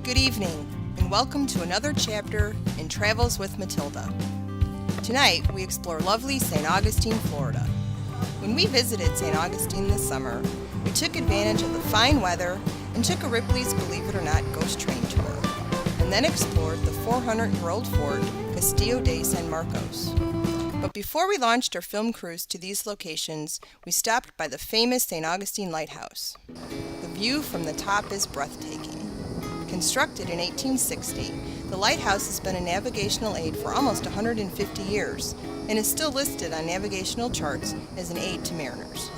Good evening, and welcome to another chapter in Travels with Matilda. Tonight, we explore lovely St. Augustine, Florida. When we visited St. Augustine this summer, we took advantage of the fine weather and took a Ripley's Believe It or Not ghost train tour, and then explored the 400-year-old fort, Castillo de San Marcos. But before we launched our film cruise to these locations, we stopped by the famous St. Augustine Lighthouse. The view from the top is breathtaking. Constructed in 1860, the lighthouse has been a navigational aid for almost 150 years and is still listed on navigational charts as an aid to mariners.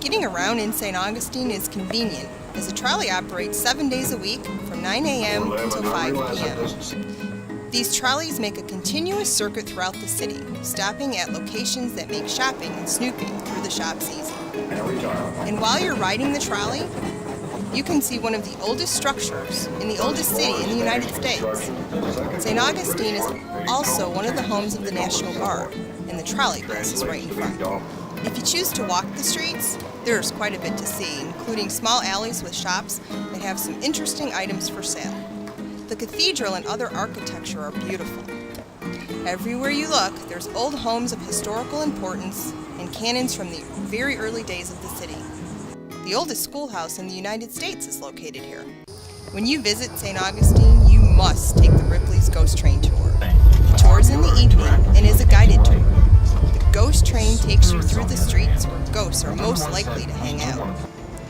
Getting around in St. Augustine is convenient, as the trolley operates 7 days a week from 9 a.m. until 5 p.m. These trolleys make a continuous circuit throughout the city, stopping at locations that make shopping and snooping through the shops easy. And while you're riding the trolley, you can see one of the oldest structures in the oldest city in the United States. St. Augustine is also one of the homes of the National Guard, and the trolley passes right in front. If you choose to walk the streets, there's quite a bit to see, including small alleys with shops that have some interesting items for sale. The cathedral and other architecture are beautiful. Everywhere you look, there's old homes of historical importance and cannons from the very early days of the city. The oldest schoolhouse in the United States is located here. When you visit St. Augustine, you must take the Ripley's Ghost Train Tour. The tour is in the evening and is a guided tour. The ghost train takes you through the streets where ghosts are most likely to hang out.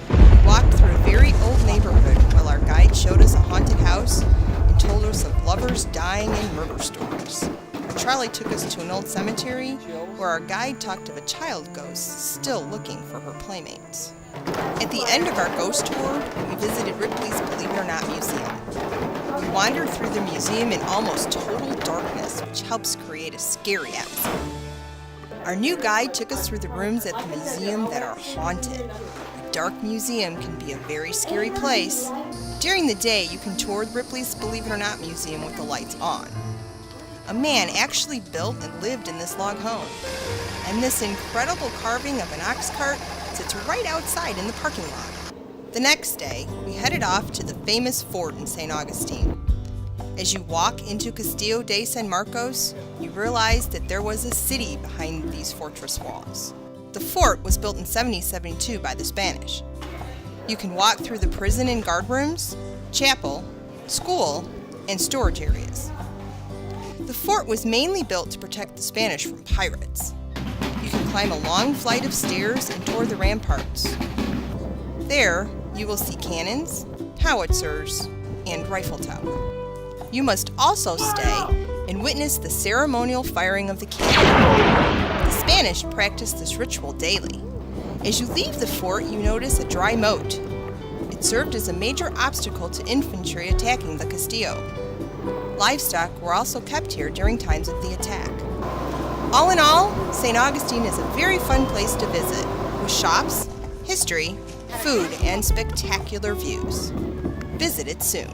We walked through a very old neighborhood while our guide showed us a haunted house and told us of lovers dying and murder stories. Our trolley took us to an old cemetery where our guide talked of a child ghost still looking for her playmates. At the end of our ghost tour, we visited Ripley's Believe It or Not museum. We wandered through the museum in almost total darkness, which helps create a scary atmosphere. Our new guide took us through the rooms at the museum that are haunted. A dark museum can be a very scary place. During the day, you can tour Ripley's Believe It or Not museum with the lights on. A man actually built and lived in this log home. And this incredible carving of an ox cart sits right outside in the parking lot. The next day, we headed off to the famous fort in St. Augustine. As you walk into Castillo de San Marcos, you realize that there was a city behind these fortress walls. The fort was built in 1772 by the Spanish. You can walk through the prison and guard rooms, chapel, school, and storage areas. The fort was mainly built to protect the Spanish from pirates. You can climb a long flight of stairs and tour the ramparts. There, you will see cannons, howitzers, and rifle tower. You must also stay and witness the ceremonial firing of the cannon. The Spanish practiced this ritual daily. As you leave the fort, you notice a dry moat. It served as a major obstacle to infantry attacking the Castillo. Livestock were also kept here during times of the attack. All in all, St. Augustine is a very fun place to visit, with shops, history, food, and spectacular views. Visit it soon.